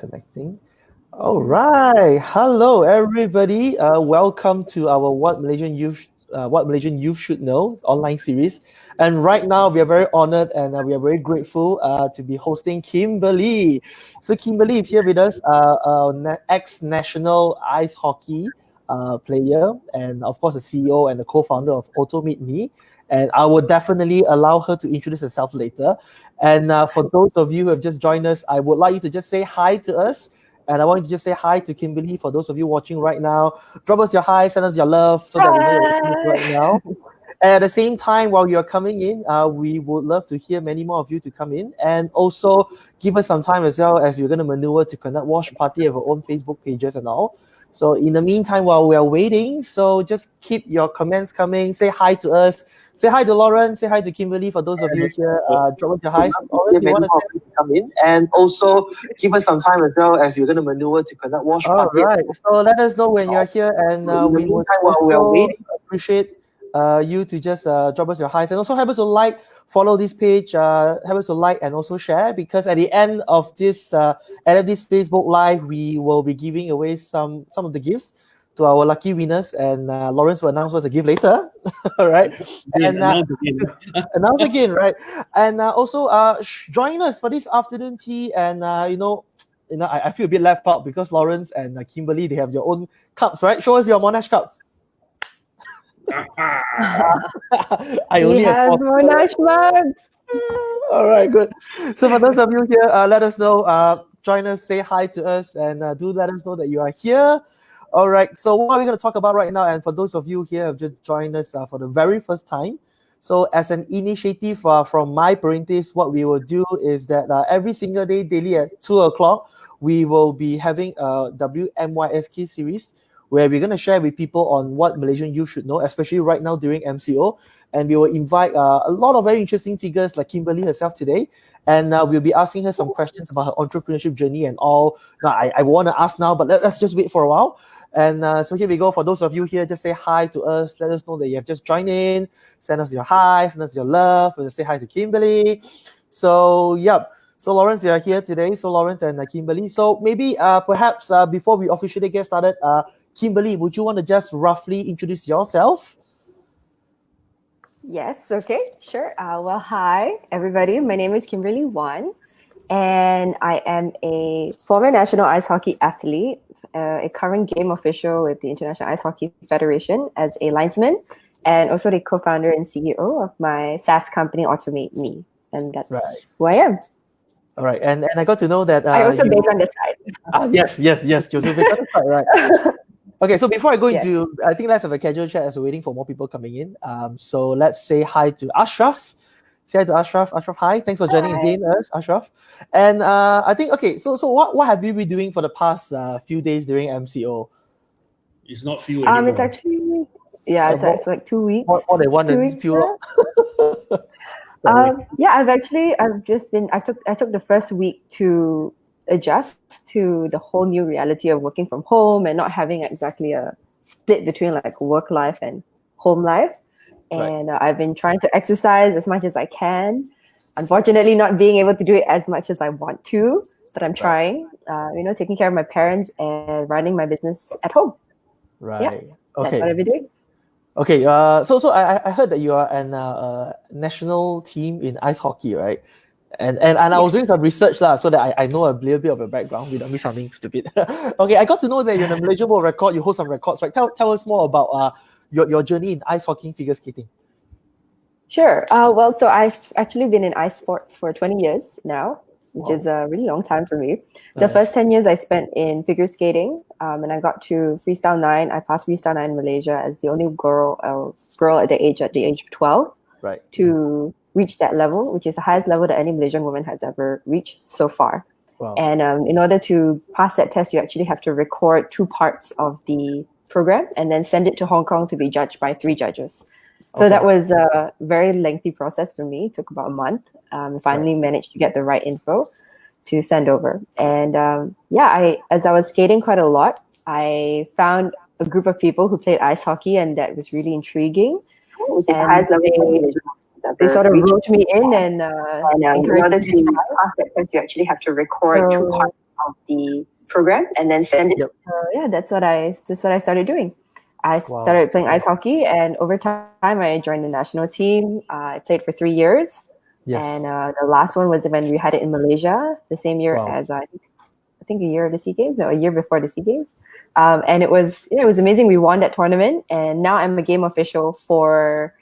Connecting. All right. Hello, everybody. Welcome to our What Malaysian Youth Should Know online series. And right now, we are very honored and we are very grateful to be hosting Kimberly. So Kimberly is here with us, ex-national ice hockey player, and of course, the CEO and the co-founder of Otomate Me. And I will definitely allow her to introduce herself later. And for those of you who have just joined us, I would like you to just say hi to us. And I want you to just say hi to Kimberly for those of you watching right now. Drop us your hi, send us your love so that we know you're watching right now. And at the same time, while you're coming in, we would love to hear many more of you to come in. And also give us some time as well as we're going to maneuver to conduct watch party of our own Facebook pages and all. So in the meantime, while we are waiting, so just keep your comments coming. Say hi to us. Say hi to Lauren. Say hi to Kimberly. For those of you here, drop us your hi. Lauren, if you want to come in, and also give us some time as well as we're going to maneuver to conduct watch party. All right. So let us know when you're here, and we will also appreciate you to just drop us your highs, and also help us to like, follow this page, help us to like and also share, because at the end of this Facebook live, we will be giving away some of the gifts to our lucky winners, and Lawrence will announce what's the gift later. All right, and announce again, right? And also join us for this afternoon tea, and I feel a bit left out because Lawrence and Kimberly, they have your own cups, right? Show us your Monash cups. I only have Monash mugs. All right, good. So for those of you here, let us know. Join us, say hi to us, and do let us know that you are here. All right. So what are we going to talk about right now? And for those of you here who have just joined us for the very first time, so as an initiative from my parentis, what we will do is that every single day, daily at 2:00, we will be having a WMYSK series, where we're going to share with people on what Malaysian youth should know, especially right now during MCO. And we will invite a lot of very interesting figures like Kimberly herself today. And we'll be asking her some questions about her entrepreneurship journey and all. Now, I want to ask now, but let's just wait for a while. And so here we go. For those of you here, just say hi to us. Let us know that you have just joined in. Send us your hi, send us your love. And say hi to Kimberly. So, yep. So Lawrence, you are here today. So Lawrence and Kimberly. So maybe perhaps before we officially get started, Kimberly, would you want to just roughly introduce yourself? Yes, okay, sure. Well, hi, everybody. My name is Kimberly Wan, and I am a former national ice hockey athlete, a current game official with the International Ice Hockey Federation as a linesman, and also the co-founder and CEO of my SaaS company, Otomate Me. And that's who I am. All right, and I got to know that... I also bake on the side. Yes. You also bake on the side, right? Okay, so before I go into, I think let's have a casual chat as we're waiting for more people coming in. So let's say hi to Ashraf. Say hi to Ashraf. Ashraf, hi. Thanks for joining again, Ashraf. And I think, okay, so what have you been doing for the past few days during MCO? It's not few anymore. It's actually, it's like 2 weeks. More than one and few. I took the first week to adjust to the whole new reality of working from home and not having exactly a split between like work life and home life. And I've been trying to exercise as much as I can. Unfortunately, not being able to do it as much as I want to, but I'm trying, taking care of my parents and running my business at home. Right. Yeah, okay. That's what I've been doing. Okay. So I heard that you are an national team in ice hockey, right? And I was doing some research so that I know a little bit of your background without me sounding stupid. Okay, I got to know that you're in the Malaysian World Record. You hold some records, right? Tell us more about your journey in ice hockey and figure skating. Sure. So I've actually been in ice sports for 20 years now, which is a really long time for me. The first 10 years I spent in figure skating, and I got to Freestyle 9. I passed Freestyle 9 in Malaysia as the only girl at the age of 12 to reach that level, which is the highest level that any Malaysian woman has ever reached so far. Wow. And in order to pass that test, you actually have to record 2 parts of the program and then send it to Hong Kong to be judged by 3 judges. So that was a very lengthy process for me. It took about a month. Finally managed to get the right info to send over. And as I was skating quite a lot, I found a group of people who played ice hockey, and that was really intriguing. And they sort of roped me in and in order to pass that test, you actually have to record 2 parts of the program and then send it. Yep. That's what I started doing. I Wow. started playing ice hockey, and over time I joined the national team. I played for 3 years. Yes. And the last one was when we had it in Malaysia, the same year as I think a year of the SEA Games, a year before the SEA Games. And it was amazing. We won that tournament, and now I'm a game official for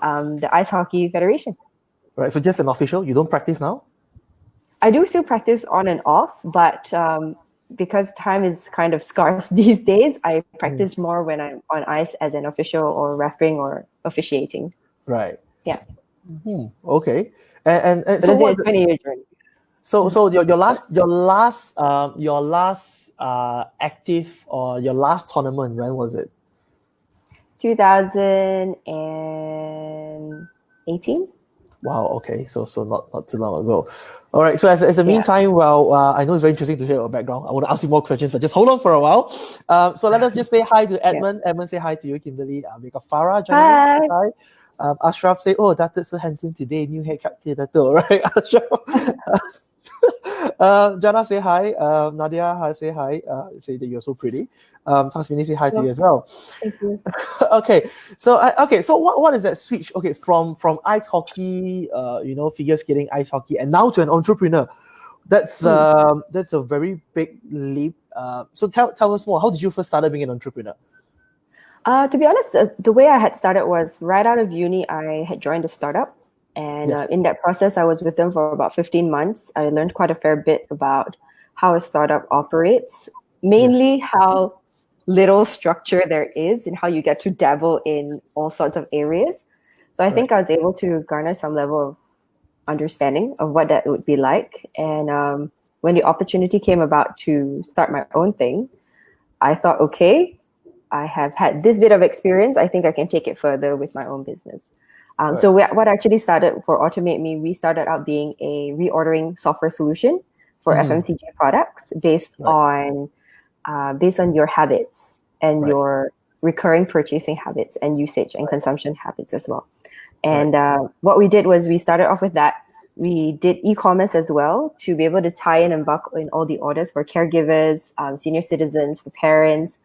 the Ice Hockey Federation. Right. So just an official. You don't practice now? I do still practice on and off, but because time is kind of scarce these days, I practice more when I'm on ice as an official or refereing or officiating. Right. Yeah. Okay. And But so it's a 20-year journey. So your last active or your last tournament, when was it? 2018. Wow. Okay. So not too long ago. All right. So as the meantime, well, I know it's very interesting to hear your background. I want to ask you more questions, but just hold on for a while. So let us just say hi to Edmund. Yeah. Edmund, say hi to you, Kimberly. We got Farah joining. Hi. Ashraf say, "Oh, Datuk so handsome today. New haircut, Datuk." Right, Ashraf. Jana say hi. Nadia say hi. Say that you're so pretty. Tasmini say hi to you as well. Thank you. Okay, so so what is that switch? Okay, from ice hockey, figure skating, ice hockey, and now to an entrepreneur. That's a very big leap. So tell us more. How did you first start being an entrepreneur? To be honest, the way I had started was right out of uni. I had joined a startup, and in that process, I was with them for about 15 months. I learned quite a fair bit about how a startup operates, mainly how little structure there is and how you get to dabble in all sorts of areas. So I think I was able to garner some level of understanding of what that would be like. And when the opportunity came about to start my own thing, I thought, okay, I have had this bit of experience. I think I can take it further with my own business. So what actually started for Otomate Me, we started out being a reordering software solution for FMCG products based on your habits and your recurring purchasing habits and usage and consumption habits as well. And what we did was we started off with that. We did e-commerce as well to be able to tie in and bulk in all the orders for caregivers, senior citizens, for parents.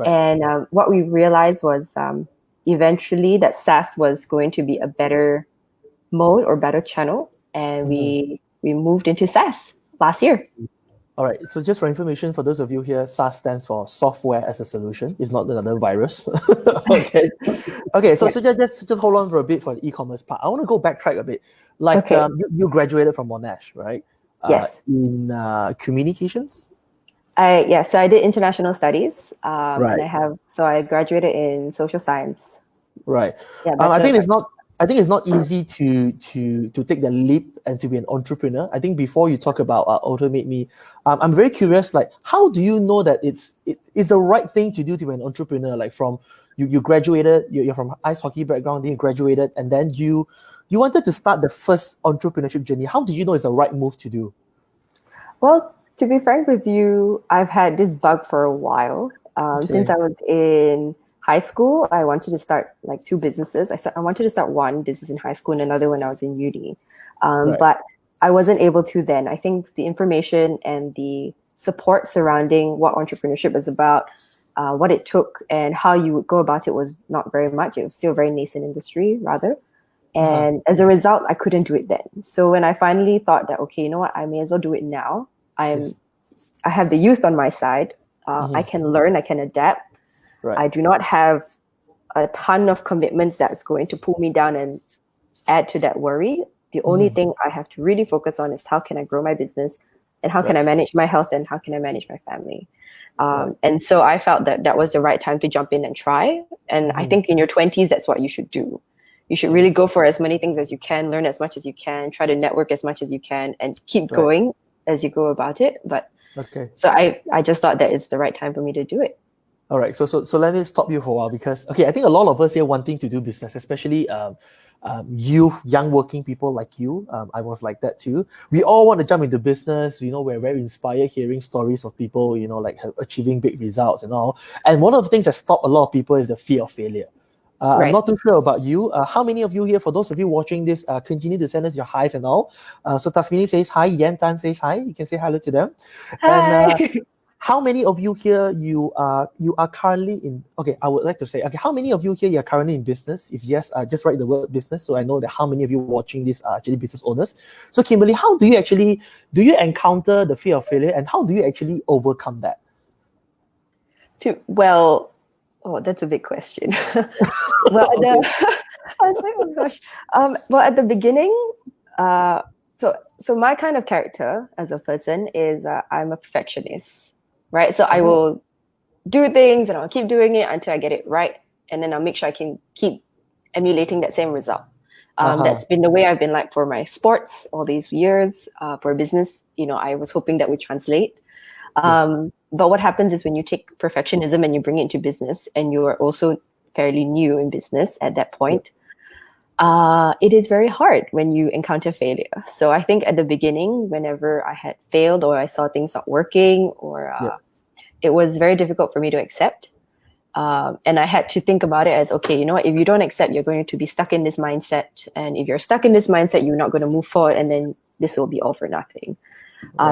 And what we realized was eventually that SaaS was going to be a better mode or better channel. And we moved into SaaS last year. All right. So just for information, for those of you here, SaaS stands for software as a solution. It's not another virus. Okay. Okay. So just hold on for a bit for the e-commerce part. I want to go backtrack a bit. Like you graduated from Monash, right? Yes. In communications. So I did international studies. And I graduated in social science. Right. Yeah. I think it's not easy to take the leap and to be an entrepreneur. I think before you talk about Otomate Me, I'm very curious. Like, how do you know that it's the right thing to do to be an entrepreneur? Like, from you graduated, you're from ice hockey background, then you graduated, and then you wanted to start the first entrepreneurship journey. How do you know it's the right move to do? Well, to be frank with you, I've had this bug for a while. Since I was in high school, I wanted to start like 2 businesses. I wanted to start one business in high school and another when I was in uni. But I wasn't able to then. I think the information and the support surrounding what entrepreneurship is about, what it took and how you would go about it was not very much. It was still a very nascent industry, rather. And as a result, I couldn't do it then. So when I finally thought that, okay, you know what, I may as well do it now. I have the youth on my side. I can learn, I can adapt. I do not have a ton of commitments that's going to pull me down and add to that worry. The only thing I have to really focus on is how can I grow my business and how can I manage my health and how can I manage my family. And so I felt that was the right time to jump in and try. And I think in your 20s, that's what you should do. You should really go for as many things as you can, learn as much as you can, try to network as much as you can, and keep going as you go about it. But so I just thought that it's the right time for me to do it. All right. So let me stop you for a while because I think a lot of us here wanting to do business, especially youth, young working people like you. I was like that too. We all want to jump into business. We're very inspired hearing stories of people, like achieving big results and all. And one of the things that stop a lot of people is the fear of failure. I'm Right. not too sure about you. How many of you here, for those of you watching this, continue to send us your highs and all. So Tasmini says hi, Yan Tan says hi. You can say hello to them. And Hi. how many of you here you are currently in? Okay, I would like to say, okay, how many of you here you are currently in business? If yes, just write the word business, so I know that how many of you watching this are actually business owners. So Kimberly, how do you encounter the fear of failure, and how do you actually overcome that? Well, oh, that's a big question. Well, Okay. I was like, oh gosh. Well, at the beginning, so my kind of character as a person is I'm a perfectionist, right? So I will do things and I'll keep doing it until I get it right, and then I'll make sure I can keep emulating that same result. That's been the way I've been like for my sports all these years. For business, I was hoping that would translate. But what happens is when you take perfectionism and you bring it into business, and you are also fairly new in business at that point, it is very hard when you encounter failure. So I think at the beginning, whenever I had failed or I saw things not working, or it was very difficult for me to accept. And I had to think about it as, okay, you know what, if you don't accept, you're going to be stuck in this mindset. And if you're stuck in this mindset, you're not going to move forward, and then this will be all for nothing.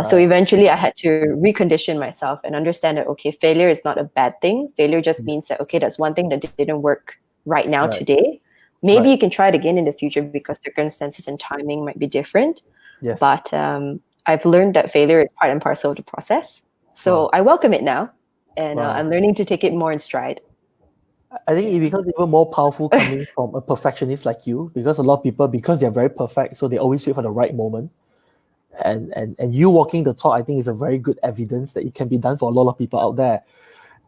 So eventually I had to recondition myself and understand that, okay, failure is not a bad thing. Failure just means that, okay, that's one thing that didn't work right now today. Maybe you can try it again in the future because circumstances and timing might be different. Yes. But I've learned that failure is part and parcel of the process. So I welcome it now, and I'm learning to take it more in stride. I think it becomes even more powerful coming from a perfectionist like you, because a lot of people, because they're very perfect, so they always wait for the right moment. And you walking the talk, I think, is a very good evidence that it can be done for a lot of people out there.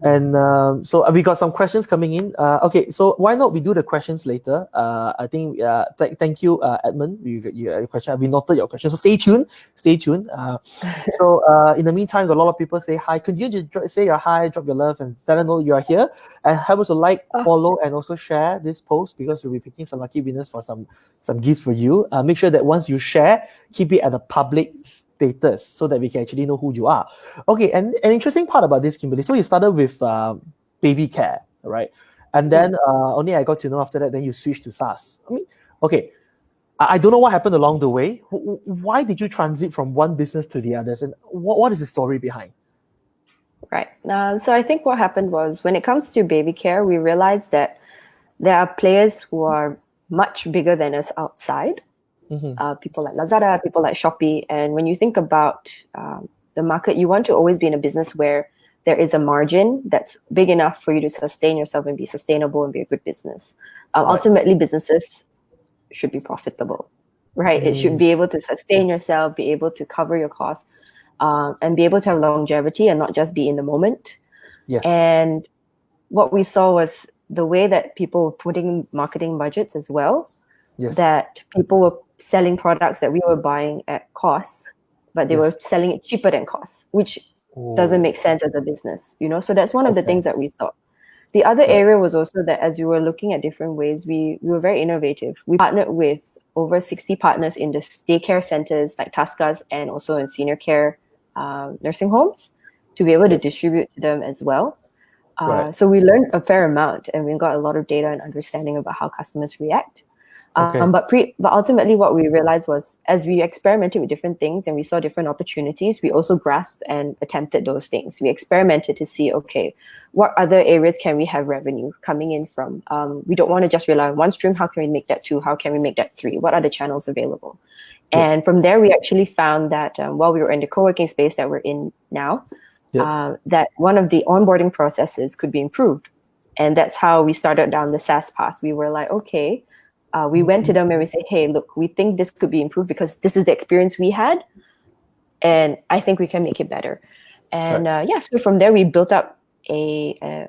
And so we got some questions coming in. Okay, so why not we do the questions later? I think, thank you, Edmund. You had a question. We noted your question. So stay tuned. So in the meantime, got a lot of people say hi. Continue to say your hi, drop your love, and let us know you are here. And help us to like, follow, and also share this post, because we'll be picking some lucky winners for some gifts for you. Make sure that once you share, keep it at a public status so that we can actually know who you are. Okay, and an interesting part about this, Kimberly. So you started with baby care, right? And then only I got to know after that, then you switched to SaaS. I mean, okay, I don't know what happened along the way. Why did you transit from one business to the others? And what is the story behind? Right. So I think what happened was, when it comes to baby care, we realized that there are players who are much bigger than us outside. People like Lazada, people like Shopee. And when you think about the market, you want to always be in a business where there is a margin that's big enough for you to sustain yourself and be sustainable and be a good business. Ultimately, businesses should be profitable, right? It should be able to sustain yourself, be able to cover your costs, and be able to have longevity and not just be in the moment. Yes. And what we saw was the way that people were putting marketing budgets as well, that people were selling products that we were buying at cost, but they were selling it cheaper than cost, which doesn't make sense as a business, So that's one of the things that we saw. The other area was also that as we were looking at different ways, we were very innovative. We partnered with over 60 partners in the daycare centers like Taskas, and also in senior care nursing homes, to be able to distribute to them as well. So we learned a fair amount, and we got a lot of data and understanding about how customers react. But ultimately, what we realized was, as we experimented with different things and we saw different opportunities, we also grasped and attempted those things. We experimented to see, okay, what other areas can we have revenue coming in from? We don't want to just rely on one stream. How can we make that 2? How can we make that 3? What are the channels available? And from there, we actually found that while we were in the co-working space that we're in now, that one of the onboarding processes could be improved. And that's how we started down the SaaS path. We were like, okay, we went to them and we say, hey, look, we think this could be improved because this is the experience we had, and I think we can make it better. And so from there, we built up the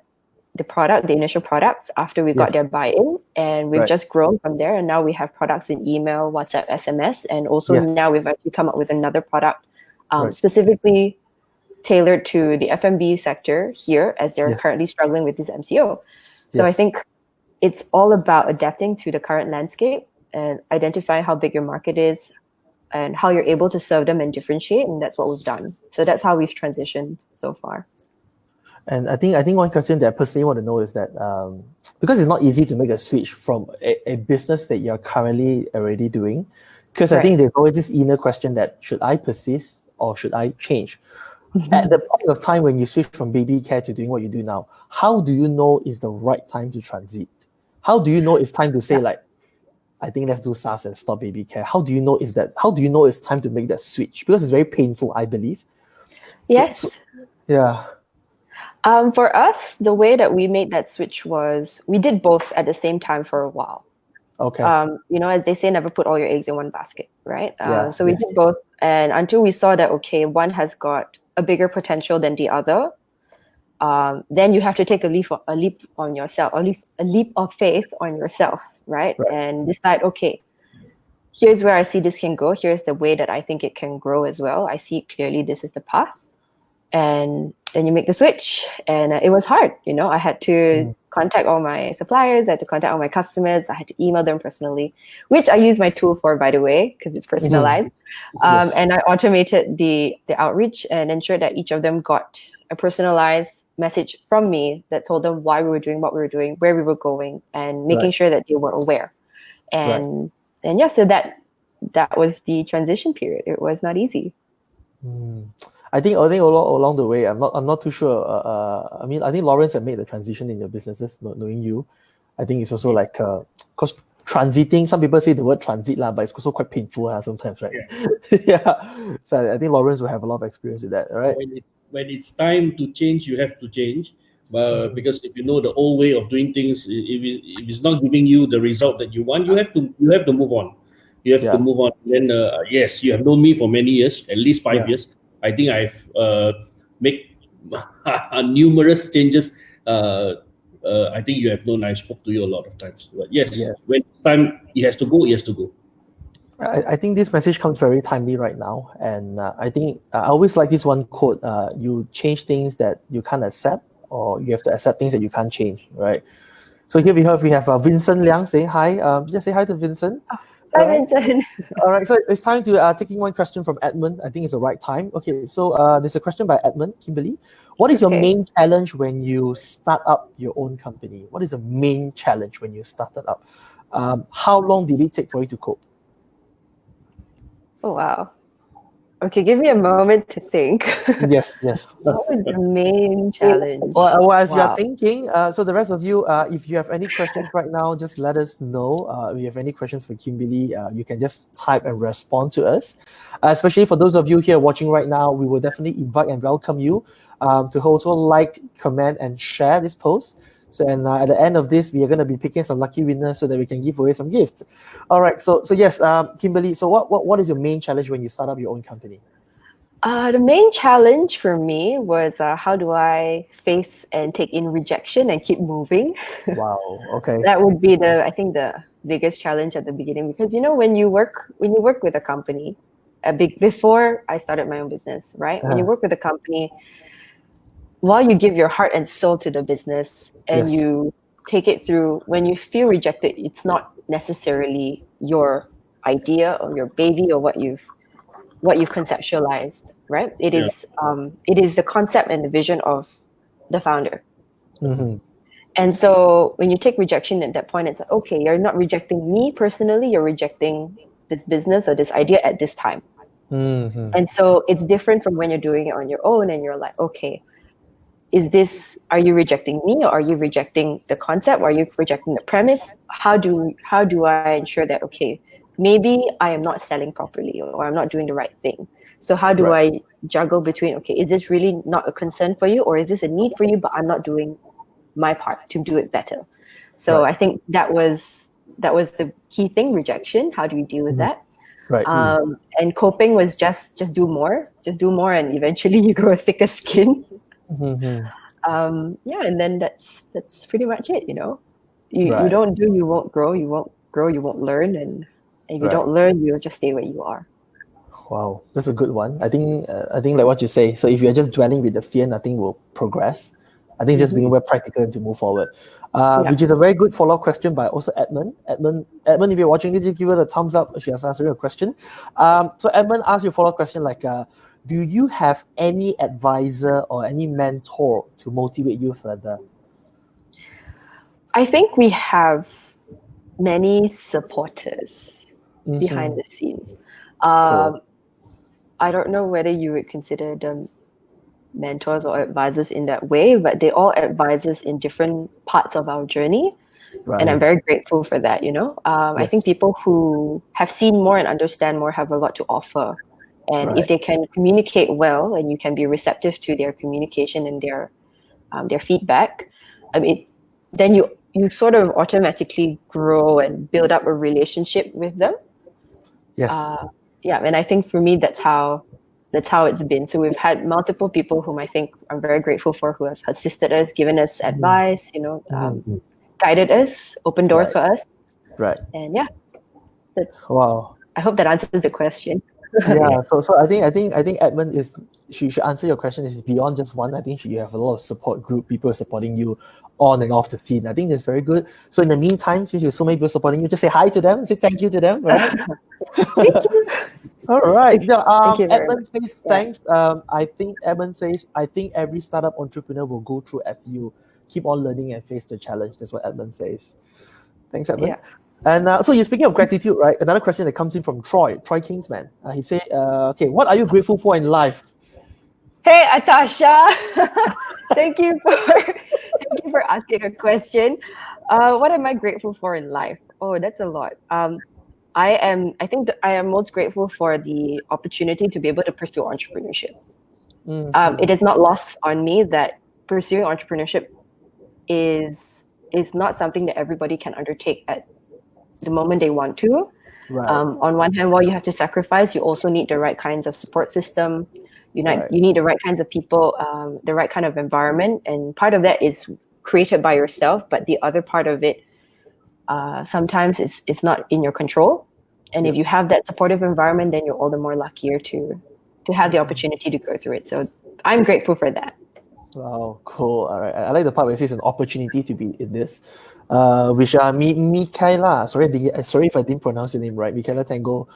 product, the initial products, after we got their buy-in, and we've just grown from there. And now we have products in email, WhatsApp, SMS, and also now we've actually come up with another product specifically tailored to the F&B sector here, as they're currently struggling with this MCO. So I think it's all about adapting to the current landscape and identify how big your market is and how you're able to serve them and differentiate. And that's what we've done. So that's how we've transitioned so far. And I think one question that I personally want to know is that because it's not easy to make a switch from a business that you're currently already doing, because I think there's always this inner question that should I persist or should I change? At the point of time when you switch from baby care to doing what you do now, how do you know is the right time to transit? How do you know it's time to say like, I think let's do SaaS and stop baby care? How do you know it's time to make that switch? Because it's very painful, I believe. Yes. Yeah. For us, the way that we made that switch was we did both at the same time for a while. Okay. As they say, never put all your eggs in one basket, right? So we yes. did both, and until we saw that, okay, one has got a bigger potential than the other, then you have to take a leap on yourself, a leap of faith on yourself, right? And decide, okay, here's where I see this can go. Here's the way that I think it can grow as well. I see clearly this is the path. And then you make the switch. And it was hard, I had to contact all my suppliers. I had to contact all my customers. I had to email them personally, which I use my tool for, by the way, because it's personalized. And I automated the outreach and ensured that each of them got a personalized message from me that told them why we were doing what we were doing, where we were going, and making sure that they were aware. And so that was the transition period. It was not easy. I think along the way, I'm not too sure. I think Lawrence had made the transition in your businesses, knowing you. I think it's also like because transiting. Some people say the word transit but it's also quite painful sometimes, right? Yeah. So I think Lawrence will have a lot of experience with that, right? When it's time to change, you have to change. Because if you know the old way of doing things, if it's not giving you the result that you want, you have to move on. You have to move on. Then yes, you have known me for many years, at least 5 years. I think I've made numerous changes. I think you have known I spoke to you a lot of times. But yes, when it's time it has to go, it has to go. I think this message comes very timely right now. And I think I always like this one quote, you change things that you can't accept, or you have to accept things that you can't change, right? So here we have Vincent Liang saying hi. Just say hi to Vincent. Hi, Vincent. All right, so it's time to taking one question from Edmund. I think it's the right time. Okay, so there's a question by Edmund, Kimberly. What is your main challenge when you start up your own company? What is the main challenge when you started up? How long did it take for you to cope? Oh, wow. Okay, give me a moment to think. Yes. What was the main challenge? Well, as you're thinking, so the rest of you, if you have any questions right now, just let us know. If you have any questions for Kimberly, you can just type and respond to us. Especially for those of you here watching right now, we will definitely invite and welcome you to also like, comment, and share this post. So, and at the end of this, we are going to be picking some lucky winners so that we can give away some gifts. All right. So yes, Kimberly. So what is your main challenge when you start up your own company? The main challenge for me was how do I face and take in rejection and keep moving? Wow. Okay. That would be I think the biggest challenge at the beginning, because when you work with a company, before I started my own business, right? When you work with a company, while you give your heart and soul to the business and you take it through, when you feel rejected, it's not necessarily your idea or your baby or what you've conceptualized, right? It is the concept and the vision of the founder. And so when you take rejection at that point, it's like, okay, you're not rejecting me personally, you're rejecting this business or this idea at this time. And so it's different from when you're doing it on your own and you're like, okay, are you rejecting me, or are you rejecting the concept, or are you rejecting the premise? How do I ensure that, okay, maybe I am not selling properly, or I'm not doing the right thing? So how do I juggle between, okay, is this really not a concern for you, or is this a need for you, but I'm not doing my part to do it better? So I think that was the key thing, rejection. How do we deal with that? And coping was just do more, and eventually you grow a thicker skin. And then that's pretty much it. You don't do, you won't grow. You won't grow, you won't learn, and if you don't learn, you'll just stay where you are. Wow, that's a good one. I think like what you say. So if you're just dwelling with the fear, nothing will progress. I think it's just being very practical to move forward, which is a very good follow-up question by also Edmund. Edmund, if you're watching this, just give it a thumbs up if you're answering a question. So Edmund asked you a follow-up question like, do you have any advisor or any mentor to motivate you further? I think we have many supporters behind the scenes. Cool. I don't know whether you would consider them mentors or advisors in that way, but they all advise us in different parts of our journey. Right. And I'm very grateful for that, you know. I think people who have seen more and understand more have a lot to offer. And if they can communicate well and you can be receptive to their communication and their feedback, I mean, then you sort of automatically grow and build up a relationship with them. Yes. Yeah, and I think for me that's how it's been. So we've had multiple people whom I think I'm very grateful for, who have assisted us, given us advice, you know, guided us, opened doors for us. Right. And yeah, that's wow. I hope that answers the question. Yeah. So I think Edmund is she should answer your question is beyond just one. I think you have a lot of support group, people supporting you on and off the scene. I think that's very good. So in the meantime, since you have so many people supporting you, just say hi to them, say thank you to them, right? Thank you. All right. Thank you very Edmund says thanks. I think Edmund says, I think every startup entrepreneur will go through as you keep on learning and face the challenge. That's what Edmund says. Thanks, Edmund. Yeah. And so you're speaking of gratitude, right? Another question that comes in from Troy Kingsman. He said, okay, what are you grateful for in life? Hey, Atasha. Thank you for asking a question. What am I grateful for in life? Oh, that's a lot. I think I am most grateful for the opportunity to be able to pursue entrepreneurship. It is not lost on me that pursuing entrepreneurship is not something that everybody can undertake at the moment they want to. Right. On one hand, while you have to sacrifice, you also need the right kinds of support system. You need the right kinds of people, the right kind of environment. And part of that is created by yourself, but the other part of it sometimes it's not in your control. And if you have that supportive environment, then you're all the more luckier to have the opportunity to go through it. So I'm grateful for that. Wow, cool. All right. I like the part where it says an opportunity to be in this. Which Mikaela, sorry if I didn't pronounce your name right. Mikaela Tango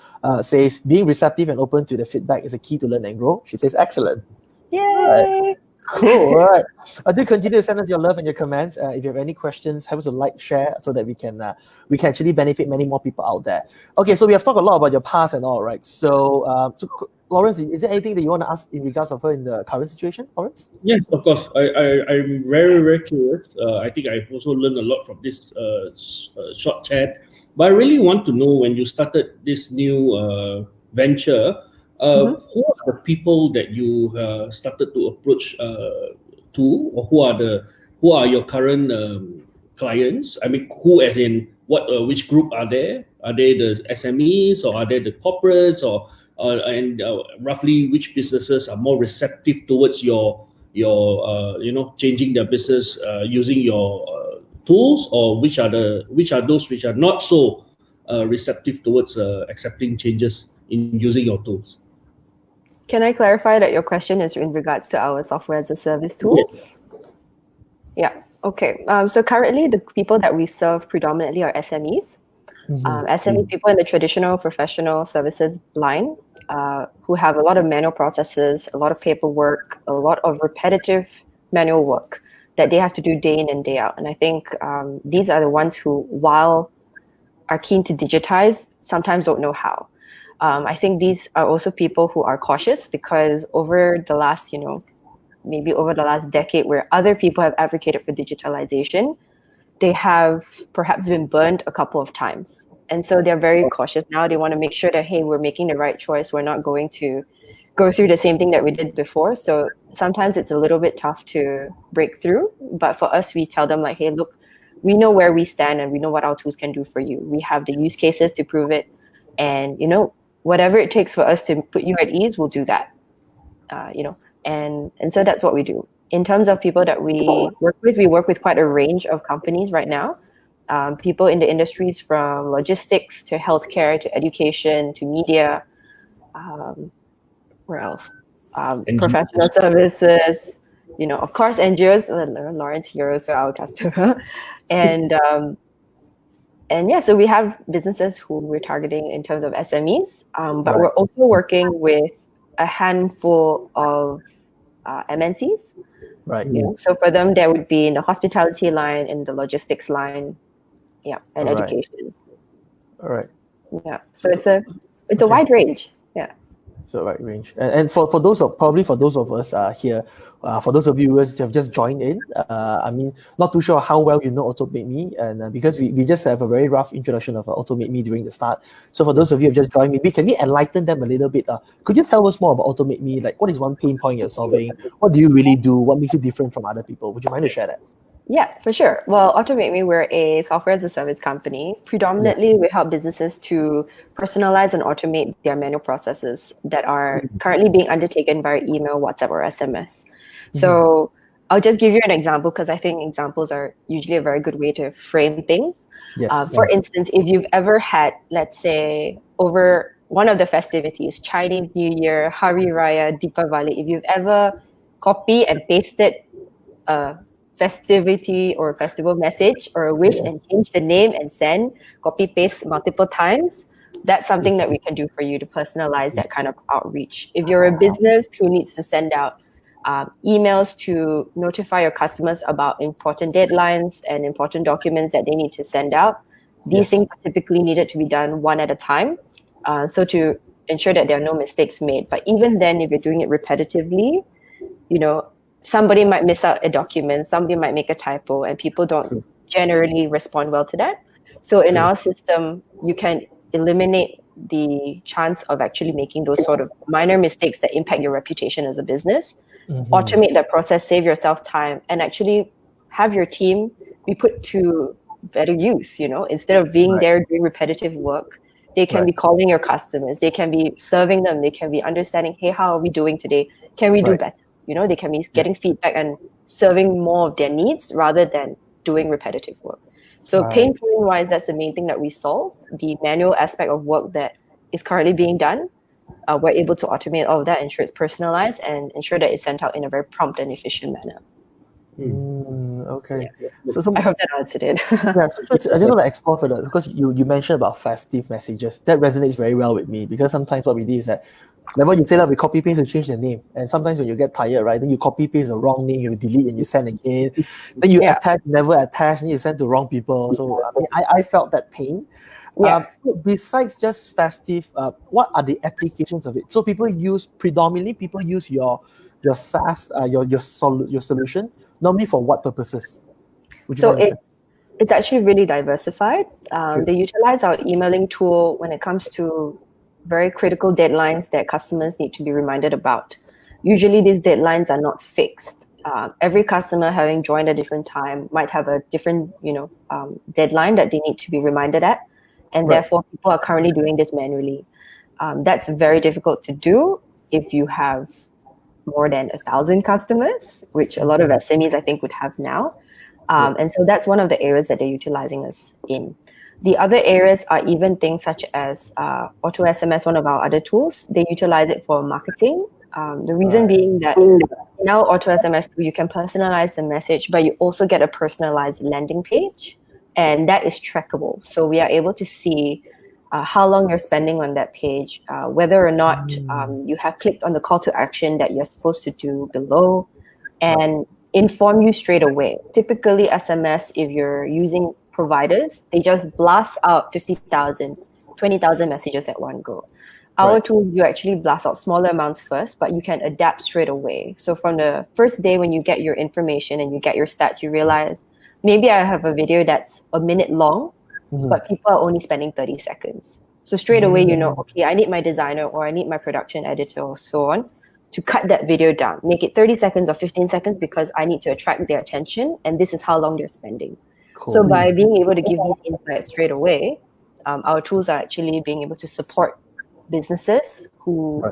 says, being receptive and open to the feedback is a key to learn and grow. She says, excellent. Yay! Right. Cool. All right. Do continue to send us your love and your comments. If you have any questions, have us a like, share, so that we can actually benefit many more people out there. Okay, so we have talked a lot about your past and all, right? So, Lawrence, is there anything that you want to ask in regards of her in the current situation, Lawrence? Yes, of course. I'm very, very curious. I think I've also learned a lot from this short chat. But I really want to know, when you started this new venture, who are the people that you started to approach to, or who are your current clients? I mean, who as in what? Which group are there? Are they the SMEs, or are they the corporates, or and roughly which businesses are more receptive towards your changing their business using your tools, or which are those which are not so receptive towards accepting changes in using your tools? Can I clarify that your question is in regards to our software as a service tools? Yes. Yeah. Okay. So currently, the people that we serve predominantly are SMEs. SME people in the traditional professional services line, who have a lot of manual processes, a lot of paperwork, a lot of repetitive manual work that they have to do day in and day out. And I think these are the ones who, while are keen to digitize, sometimes don't know how. I think these are also people who are cautious, because over the last, maybe over the last decade, where other people have advocated for digitalization, they have perhaps been burned a couple of times. And so they're very cautious now. They want to make sure that, hey, we're making the right choice. We're not going to go through the same thing that we did before. So sometimes it's a little bit tough to break through. But for us, we tell them like, hey, look, we know where we stand and we know what our tools can do for you. We have the use cases to prove it. And, whatever it takes for us to put you at ease, we'll do that. And so that's what we do. In terms of people that we work with quite a range of companies right now. People in the industries from logistics to healthcare to education to media. Where else? Professional services. Of course, NGOs. Lawrence here is our customer, and yeah. So we have businesses who we're targeting in terms of SMEs, but we're also working with a handful of MNCs. Right. So for them, there would be in the hospitality line, in the logistics line, and All right. education. All right. Yeah. So it's a wide range. Yeah. So right range, and for those of us here, for those of you who have just joined in, I mean, not too sure how well you know Automate Me, and because we just have a very rough introduction of Automate Me during the start. So for those of you who have just joined me, can we enlighten them a little bit? Could you tell us more about Automate Me? Like, what is one pain point you're solving? What do you really do? What makes you different from other people? Would you mind to share that? Yeah, for sure. Well, Automate Me, we're a software as a service company. Predominantly, we help businesses to personalize and automate their manual processes that are currently being undertaken by email, WhatsApp, or SMS. So I'll just give you an example because I think examples are usually a very good way to frame things. Yes. For instance, if you've ever had, let's say, over one of the festivities, Chinese New Year, Hari Raya, Deepavali, if you've ever copy and pasted a festivity or festival message or a wish and change the name and send, copy paste multiple times, that's something that we can do for you to personalize that kind of outreach. If you're a business who needs to send out emails to notify your customers about important deadlines and important documents that they need to send out, these things are typically needed to be done one at a time. So to ensure that there are no mistakes made. But even then, if you're doing it repetitively, somebody might miss out a document, somebody might make a typo, and people don't generally respond well to that. So in our system, you can eliminate the chance of actually making those sort of minor mistakes that impact your reputation as a business, automate that process, save yourself time, and actually have your team be put to better use. Instead of being there doing repetitive work, they can be calling your customers, they can be serving them, they can be understanding, hey, how are we doing today? Can we do better? They can be getting feedback and serving more of their needs rather than doing repetitive work. So pain point wise, that's the main thing that we solve. The manual aspect of work that is currently being done, we're able to automate all of that, ensure it's personalized, and ensure that it's sent out in a very prompt and efficient manner. Okay. So I hope that answered it. So I just want to explore further because you mentioned about festive messages. That resonates very well with me because sometimes what we do is that, like what you say, that we copy paste and change the name. And sometimes when you get tired, right, then you copy paste the wrong name, you delete and you send again. Then you attach, never attach, and you send to wrong people. So I felt that pain. So besides just festive, what are the applications of it? So people use your SaaS, your solution. Normally for what purposes? So it's actually really diversified. They utilize our emailing tool when it comes to very critical deadlines that customers need to be reminded about. Usually these deadlines are not fixed. Every customer having joined a different time might have a different, deadline that they need to be reminded at. And therefore people are currently doing this manually. That's very difficult to do if you have more than 1,000 customers, which a lot of SMEs I think would have now. And so that's one of the areas that they're utilizing us in. The other areas are even things such as Auto SMS, one of our other tools. They utilize it for marketing. The reason being that now Auto SMS, you can personalize the message, but you also get a personalized landing page, and that is trackable. So we are able to see how long you're spending on that page, whether or not you have clicked on the call to action that you're supposed to do below, and inform you straight away. Typically, SMS, if you're using providers, they just blast out 50,000, 20,000 messages at one go. Our tool, you actually blast out smaller amounts first, but you can adapt straight away. So from the first day when you get your information and you get your stats, you realize, maybe I have a video that's a minute long, but people are only spending 30 seconds. So straight away, okay, I need my designer or I need my production editor or so on to cut that video down, make it 30 seconds or 15 seconds because I need to attract their attention, and this is how long they're spending. So by being able to give these insights straight away, our tools are actually being able to support businesses who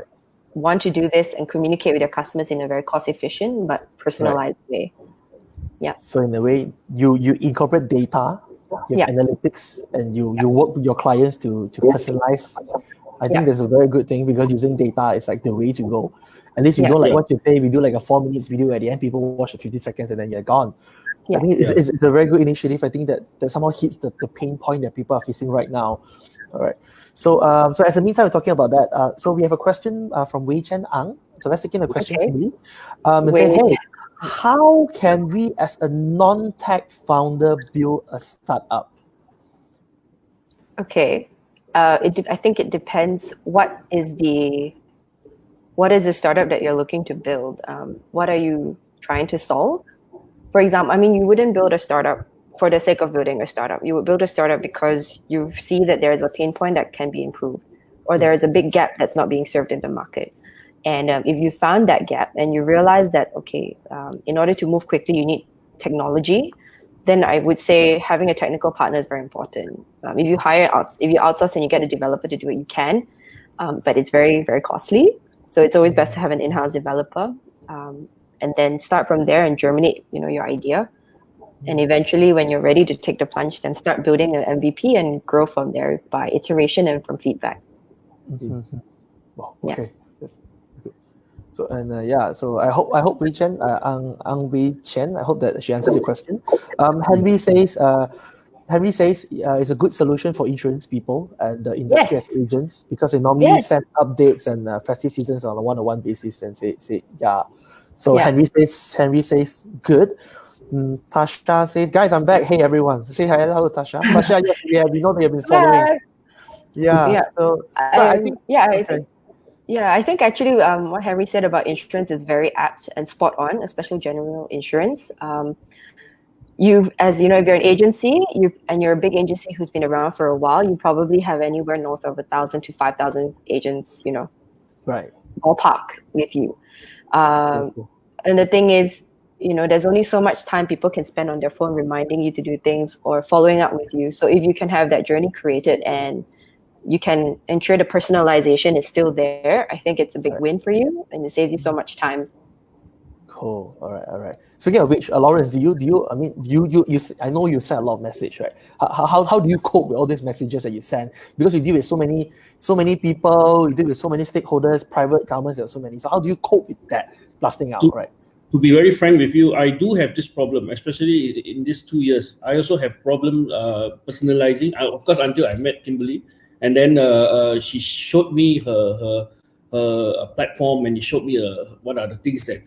want to do this and communicate with their customers in a very cost-efficient but personalized way. Yeah. So in a way, you incorporate data, analytics, and you work with your clients to personalize. I think that's a very good thing because using data is like the way to go. At least you don't like what you say. We do like a 4 minutes video at the end. People watch the 50 seconds and then you're gone. I think it's a very good initiative. I think that somehow hits the pain point that people are facing right now. All right. So, so as the meantime, we're talking about that. So we have a question from Wei Chen Ang. So let's take in a question, Okay. Kimberly. And say, hey, how can we, as a non-tech founder, build a startup? Okay. I think it depends. What is the startup that you're looking to build? What are you trying to solve? For example, I mean, you wouldn't build a startup for the sake of building a startup. You would build a startup because you see that there is a pain point that can be improved, or there is a big gap that's not being served in the market. And if you found that gap and you realize that, okay, in order to move quickly, you need technology, then I would say having a technical partner is very important. If you outsource and you get a developer to do it, you can, but it's very, very costly. So it's always best to have an in-house developer, and then start from there and germinate, your idea. And eventually, when you're ready to take the plunge, then start building an MVP and grow from there by iteration and from feedback. Mm-hmm. Wow. Okay. Yeah. So so I hope Wei Chen, Ang Wei Chen, I hope that she answers your question. Henry says it's a good solution for insurance people and the industry as agents, because they normally send updates and festive seasons on a one-on-one basis and say yeah. So Henry says good. Tasha says, guys, I'm back. Hey everyone, say hi. Hello, Tasha. Tasha, yes, we know that you've been following. I think actually what Henry said about insurance is very apt and spot on, especially general insurance. As you know, if you're an agency, you're a big agency who's been around for a while, you probably have anywhere north of 1,000 to 5,000 agents, right, ballpark with you. And the thing is, there's only so much time people can spend on their phone reminding you to do things or following up with you. So if you can have that journey created and you can ensure the personalization is still there, I think it's a big win for you, and it saves you so much time. Cool. All right. So which Lawrence, do you? I mean, you. I know you send a lot of message, right? How do you cope with all these messages that you send? Because you deal with so many people, you deal with so many stakeholders, private governments, there are so many. So how do you cope with that blasting out, right? To be very frank with you, I do have this problem, especially in these 2 years. I also have problem personalizing. Of course, until I met Kimberly, and then she showed me her platform, and she showed me what are the things that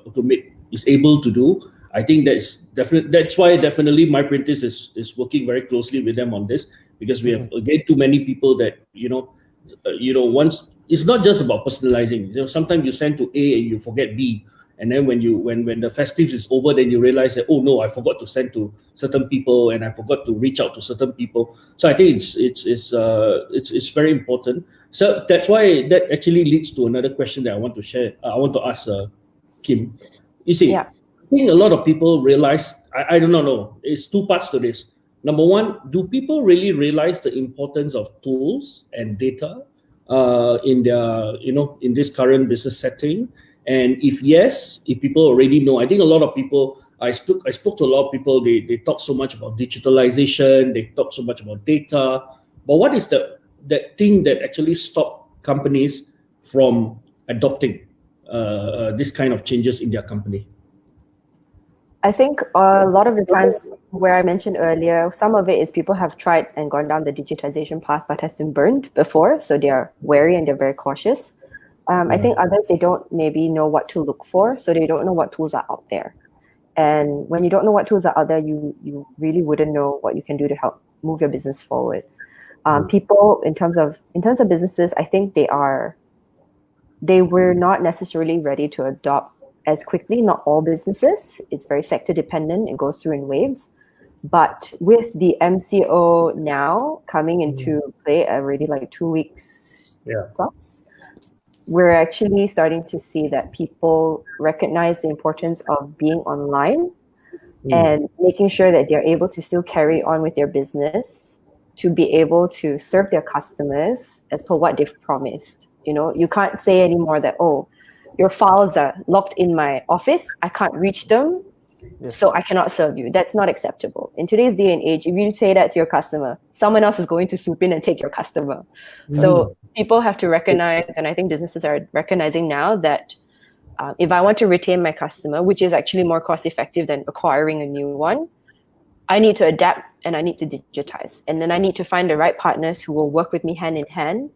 Otomate is able to do. I think that's why definitely my printers is working very closely with them on this, because we have again too many people that once it's not just about personalizing. Sometimes you send to A and you forget B. And then when the festives is over, then you realize that, oh no, I forgot to send to certain people and I forgot to reach out to certain people. So I think it's very important. So that's why that actually leads to another question that I want to share. I want to ask Kim. You see, I think a lot of people realize, I don't know, it's two parts to this. Number one, do people really realize the importance of tools and data in their, in this current business setting? And if yes, if people already know, I think a lot of people, I spoke to a lot of people, they talk so much about digitalization, they talk so much about data, but what is that thing that actually stop companies from adopting this kind of changes in their company? I think a lot of the times, where I mentioned earlier, some of it is people have tried and gone down the digitization path but has been burned before, so they are wary and they're very cautious. I think others, they don't maybe know what to look for, so they don't know what tools are out there. And when you don't know what tools are out there, you really wouldn't know what you can do to help move your business forward. People, in terms of businesses, I think they were not necessarily ready to adopt as quickly. Not all businesses, it's very sector dependent, it goes through in waves. But with the MCO now coming into play already, like 2 weeks plus, we're actually starting to see that people recognize the importance of being online and making sure that they're able to still carry on with their business, to be able to serve their customers as per what they've promised. You can't say anymore that, oh, your files are locked in my office, I can't reach them, so I cannot serve you. That's not acceptable. In today's day and age, if you say that to your customer, someone else is going to swoop in and take your customer. So people have to recognize, and I think businesses are recognizing now, that if I want to retain my customer, which is actually more cost effective than acquiring a new one, I need to adapt and I need to digitize. And then I need to find the right partners who will work with me hand in hand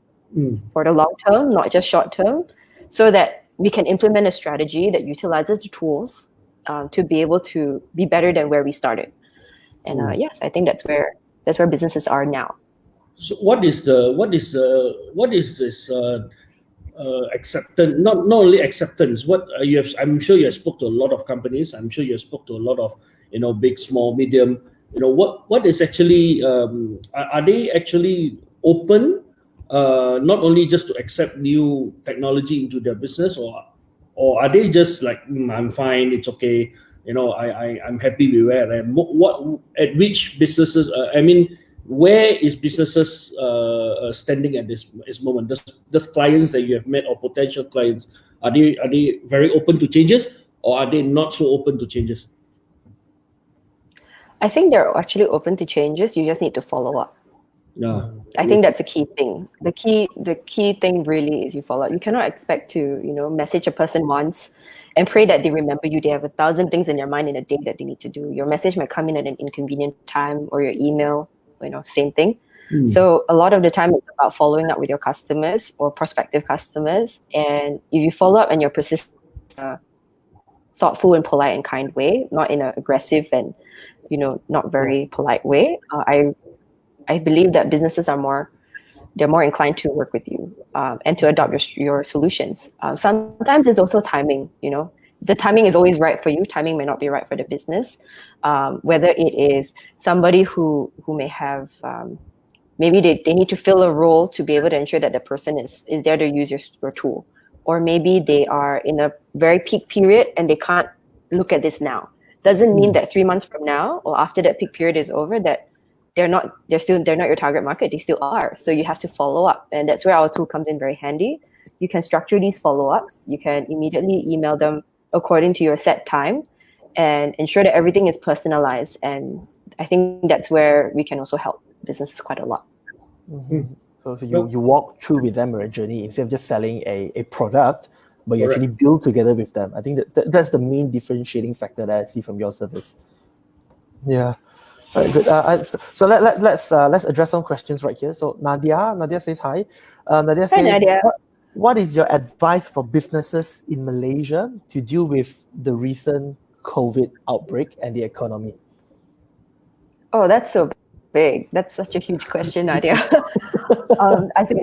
for the long term, not just short term, so that we can implement a strategy that utilizes the tools to be able to be better than where we started. And yes, I think that's where businesses are now. So what is this acceptance? Not only acceptance. What you have? I'm sure you have spoke to a lot of companies. I'm sure you have spoke to a lot of big, small, medium. What is actually are they actually open? Not only just to accept new technology into their business, or are they just like I'm fine, it's okay, I'm happy with where I am. What at which businesses? Where is businesses standing at this moment? Does clients that you have met or potential clients, are they very open to changes, or are they not so open to changes? I think they're actually open to changes. You just need to follow up. Yeah. I think that's the key thing. The key thing really is you follow up. You cannot expect to, message a person once and pray that they remember you. They have 1,000 things in their mind in a day that they need to do. Your message might come in at an inconvenient time, or your email, same thing. So a lot of the time it's about following up with your customers or prospective customers. And if you follow up and you're persistent, thoughtful and polite and kind way, not in an aggressive and, not very polite way, I believe that businesses are more inclined to work with you and to adopt your solutions. Sometimes it's also timing. The timing is always right for you. Timing may not be right for the business. Whether it is somebody who may have maybe they need to fill a role to be able to ensure that the person is there to use your tool, or maybe they are in a very peak period and they can't look at this now. Doesn't mean that 3 months from now or after that peak period is over that they're not your target market. They still are. So you have to follow up. And that's where our tool comes in very handy. You can structure these follow-ups. You can immediately email them according to your set time and ensure that everything is personalized. And I think that's where we can also help businesses quite a lot. So you walk through with them a journey instead of just selling a product, but you actually build together with them. I think that's the main differentiating factor that I see from your service. Yeah. All right, good. So let's address some questions right here. So Nadia says hi. Nadia says, Nadia. What is your advice for businesses in Malaysia to deal with the recent COVID outbreak and the economy? Oh, that's so big. That's such a huge question, Nadia. I think,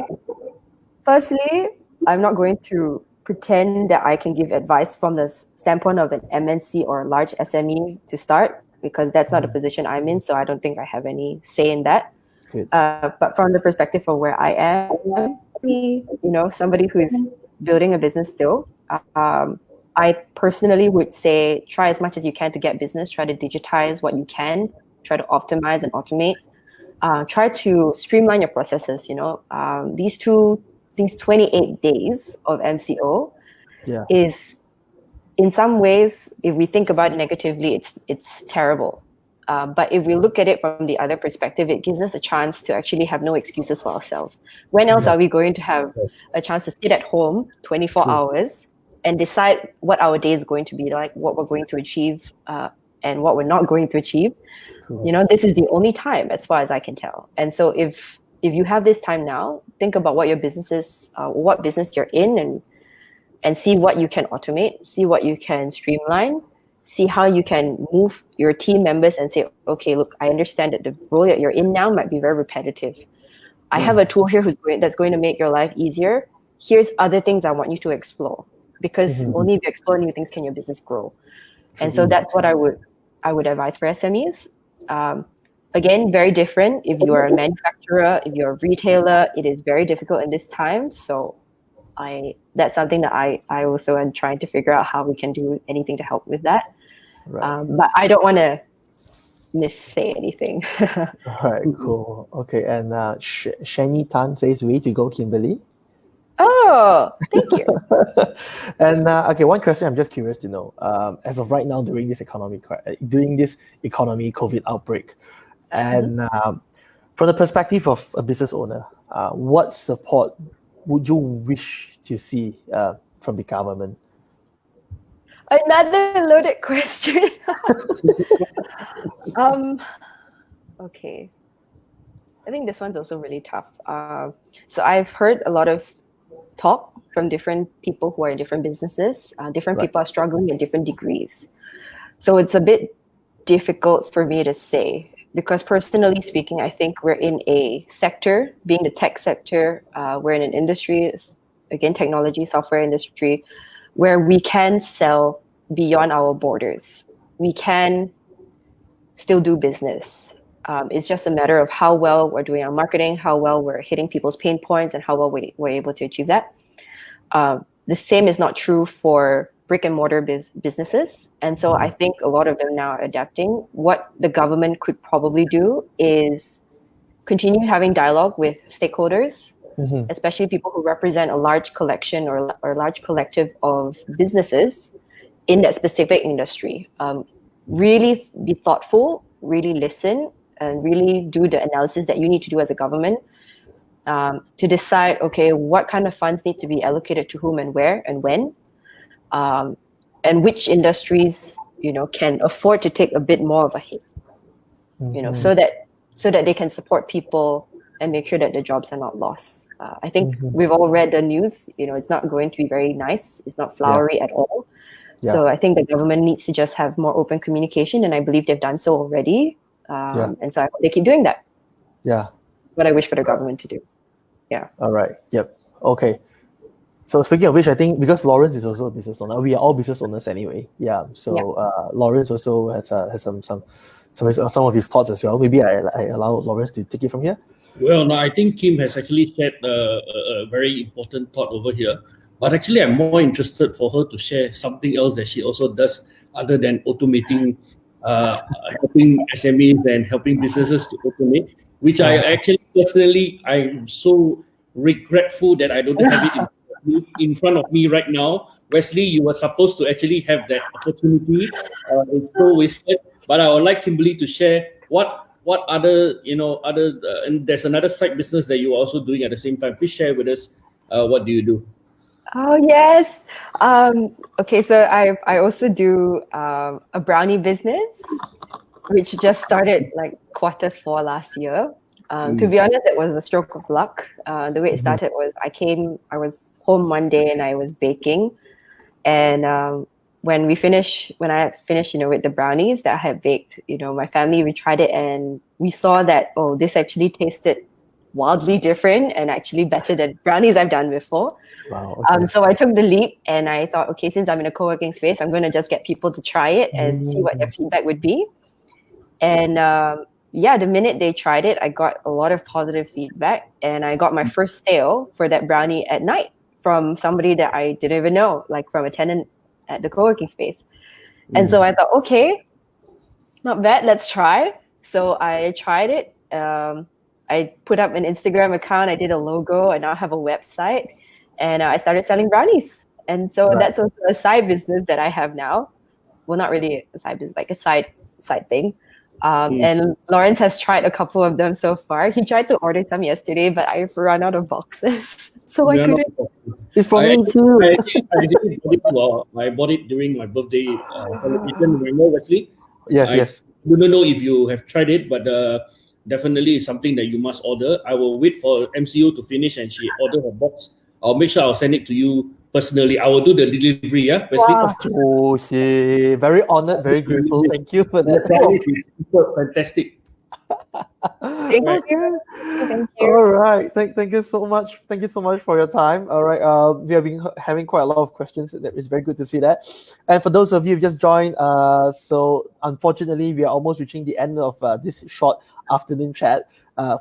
firstly, I'm not going to pretend that I can give advice from the standpoint of an MNC or a large SME to start, because that's not a position I'm in, so I don't think I have any say in that. But from the perspective of where I am, somebody who's building a business still, I personally would say try as much as you can to get business, try to digitize what you can, try to optimize and automate, try to streamline your processes. These 28 days of MCO is, in some ways, if we think about it negatively, it's terrible. But if we look at it from the other perspective, it gives us a chance to actually have no excuses for ourselves. When else are we going to have a chance to sit at home 24 hours and decide what our day is going to be like, what we're going to achieve, and what we're not going to achieve? This is the only time, as far as I can tell. And so if you have this time now, think about what your business is, what business you're in, and see what you can automate, see what you can streamline, see how you can move your team members and say, okay, look, I understand that the role that you're in now might be very repetitive. I have a tool here that's going to make your life easier. Here's other things I want you to explore, because only if you explore new things can your business grow. And so that's what I would advise for SMEs. Again, very different. If you are a manufacturer, if you're a retailer, it is very difficult in this time. So that's something that I also am trying to figure out how we can do anything to help with that. But I don't want to missay anything. All right, cool. Okay, and Shani Tan says, way to go, Kimberly. Oh, thank you. And okay, one question I'm just curious to know. As of right now, during this economy COVID outbreak, and from the perspective of a business owner, what support would you wish to see from the government? Another loaded question. Okay. I think this one's also really tough. So I've heard a lot of talk from different people who are in different businesses. Different Right. people are struggling at different degrees. So it's a bit difficult for me to say because personally speaking, I think we're in a sector, being the tech sector, we're in an industry, again, technology, software industry, where we can sell beyond our borders. We can still do business. It's just a matter of how well we're doing our marketing, how well we're hitting people's pain points, and how well we're able to achieve that. The same is not true for brick and mortar businesses. And so I think a lot of them now are adapting. What the government could probably do is continue having dialogue with stakeholders, especially people who represent a large collection or a large collective of businesses in that specific industry. Really be thoughtful, really listen, and really do the analysis that you need to do as a government to decide, okay, what kind of funds need to be allocated to whom and where and when, and which industries, can afford to take a bit more of a hit, so that they can support people and make sure that the jobs are not lost. I think we've all read the news. It's not going to be very nice. It's not flowery at all. Yeah. So I think the government needs to just have more open communication, and I believe they've done so already. And so I hope they keep doing that. Yeah. What I wish for the government to do. Yeah. All right. Yep. Okay. So speaking of which, I think because Lawrence is also a business owner, we are all business owners anyway. Yeah. So Lawrence also has some of his thoughts as well. Maybe I allow Lawrence to take it from here. Well, no, I think Kim has actually shared a very important thought over here. But actually, I'm more interested for her to share something else that she also does other than automating, helping SMEs and helping businesses to automate, which I actually personally, I'm so regretful that I don't have it in front of me right now. Wesley, you were supposed to actually have that opportunity. It's so wasted. But I would like Kimberly to share what other, and there's another side business that you are also doing at the same time. Please share with us, what do you do? Oh, yes. Okay, so I also do a brownie business, which just started like Q4 last year. To be honest, it was a stroke of luck. The way it started was I was home one day and I was baking. And when I finished, with the brownies that I had baked, my family, we tried it and we saw that, this actually tasted wildly different and actually better than brownies I've done before. Wow, okay. So I took the leap and I thought, okay, since I'm in a co-working space, I'm going to just get people to try it and see what their feedback would be. And the minute they tried it, I got a lot of positive feedback and I got my first sale for that brownie at night from somebody that I didn't even know, like from a tenant at the co-working space. And so I thought, okay, not bad, let's try. So I tried it. I put up an Instagram account, I did a logo, I now have a website, and I started selling brownies. And so that's also a side business that I have now. Well, not really a side business, like a side thing. And Lawrence has tried a couple of them so far. He tried to order some yesterday, but I've run out of boxes. So I couldn't. It's for me too. I bought it during my birthday celebration. Remember, Wesley? Yes. I don't know if you have tried it, but definitely it's something that you must order. I will wait for MCO to finish and she order her box. I'll make sure I'll send it to you personally. I will do the delivery, yeah, Wesley? Wow. Oh, shit. Very honored, very grateful. Thank you for that. Fantastic. Thank you. Thank you. All right. Thank you so much. Thank you so much for your time. All right. We have been having quite a lot of questions. It's very good to see that. And for those of you who just joined, so unfortunately, we are almost reaching the end of this short afternoon chat.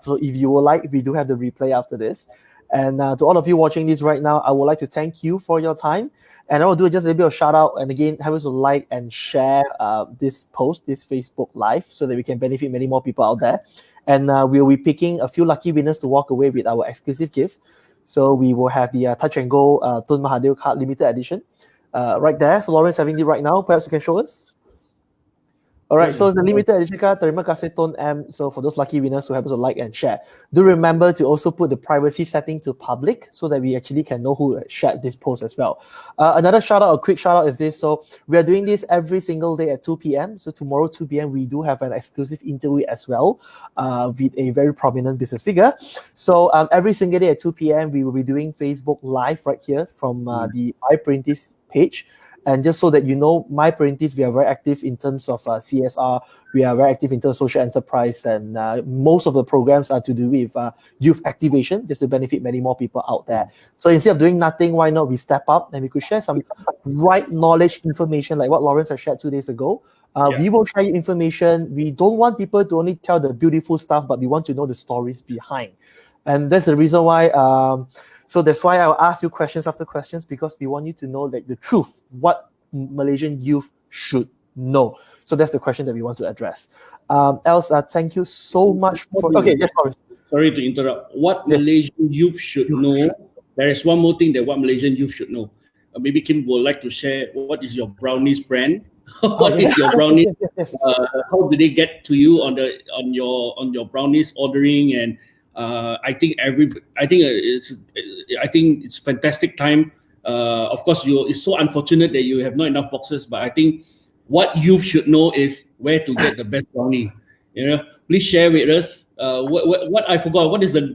So if you would like, we do have the replay after this. And to all of you watching this right now, I would like to thank you for your time. And I will do just a little bit of shout out. And again, have us to like and share this post, this Facebook Live, so that we can benefit many more people out there. And we'll be picking a few lucky winners to walk away with our exclusive gift. So we will have the Touch and Go Tun Mahathir card limited edition right there. So Lawrence having it right now. Perhaps you can show us. All right, so it's the limited edition card. Terima kasih Ton M. So for those lucky winners who happen to like and share, do remember to also put the privacy setting to public so that we actually can know who shared this post as well. Another shout out, a quick shout out is this. So we are doing this every single day at 2 p.m. So tomorrow 2 p.m. we do have an exclusive interview as well with a very prominent business figure. So every single day at 2 p.m. we will be doing Facebook Live right here from the iPrintis page. And just so that you know, My Parentis, we are very active in terms of CSR. We are very active in terms of social enterprise, and most of the programs are to do with youth activation, just to benefit many more people out there. So instead of doing nothing, why not we step up and we could share some right knowledge information like what Lawrence has shared 2 days ago. We will share information. We don't want people to only tell the beautiful stuff, but we want to know the stories behind. And that's the reason why... So that's why I'll ask you questions after questions, because we want you to know like the truth, what Malaysian youth should know. So that's the question that we want to address. Else, thank you so much for... Okay, yes, sorry to interrupt. What Malaysian youth should know, there is one more thing that what Malaysian youth should know. Maybe Kim would like to share, what is your brownies brand? What is your brownies? How do they get to you on your brownies ordering? And I think it's fantastic time. Of course, it's so unfortunate that you have not enough boxes, but I think what youth should know is where to get the best brownie. Please share with us. What I forgot. What is the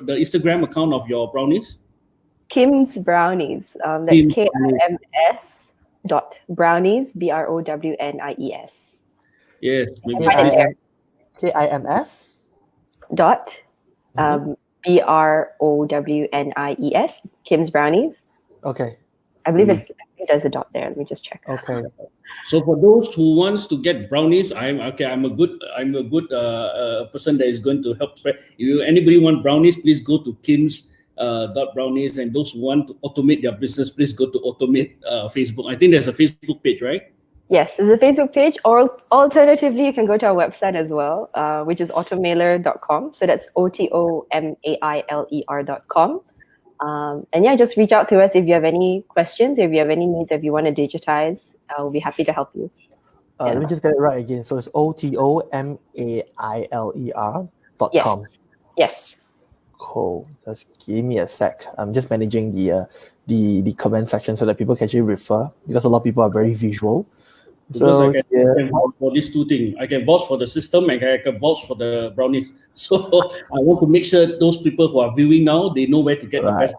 Instagram account of your brownies? Kim's Brownies. That's KIMS .brownies BROWNIES. Yes, maybe KIMS BROWNIES. Kim's Brownies. Okay. I believe it does a dot there. Let me just check. Okay. So for those who wants to get brownies, I'm a good person that is going to help spread. If anybody want brownies, please go to Kim's .brownies, and those who want to automate their business, please go to Automate Facebook. I think there's a Facebook page, right? Yes, there's a Facebook page, or alternatively, you can go to our website as well, which is otomailer.com. So that's OTOMAILER.com. And yeah, just reach out to us if you have any questions, if you have any needs, if you want to digitize, we'll be happy to help you. Let me just get it right again. So it's OTOMAILER.com. Yes. Cool. Just give me a sec. I'm just managing the comment section so that people can actually refer, because a lot of people are very visual. So I can vouch for these two things. I can vouch for the system, and I can vouch for the brownies. So I want to make sure those people who are viewing now, they know where to get the best.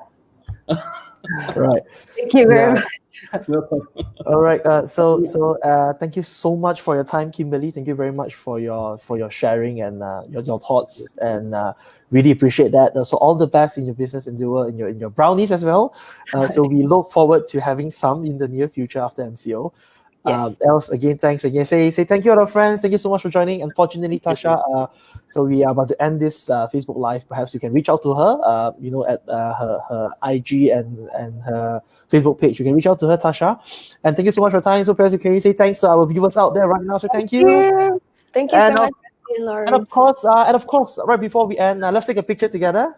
Right. Thank you very much. All right. So thank you so much for your time, Kimberly. Thank you very much for your sharing and your thoughts, and really appreciate that. So all the best in your business endeavor, in your brownies as well. So we look forward to having some in the near future after MCO. Yes. Else, again, thanks again. Say thank you, our friends. Thank you so much for joining. Unfortunately, Tasha, so we are about to end this Facebook Live. Perhaps you can reach out to her, at her IG and her Facebook page. You can reach out to her, Tasha. And thank you so much for your time. So perhaps you can say thanks to our viewers out there right now. So thank you. Thank you so much, Lauren. And of course, right before we end, let's take a picture together.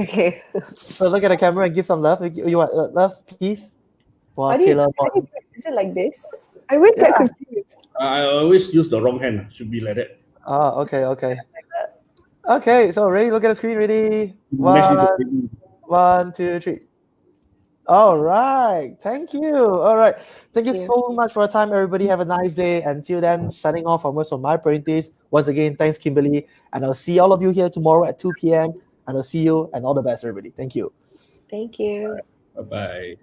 Okay. So look at the camera and give some love. You want love, peace? Wow, is it like this? I always get confused. I always use the wrong hand. Should be like that. Okay. Okay, so ready? Look at the screen. Ready? 1, 2, 3. All right. Thank you. All right. Thank you so much for your time, everybody. Have a nice day. Until then, signing off from My Parentis. Once again, thanks, Kimberly. And I'll see all of you here tomorrow at 2 p.m. And I'll see you, and all the best, everybody. Thank you. Thank you. Bye-bye.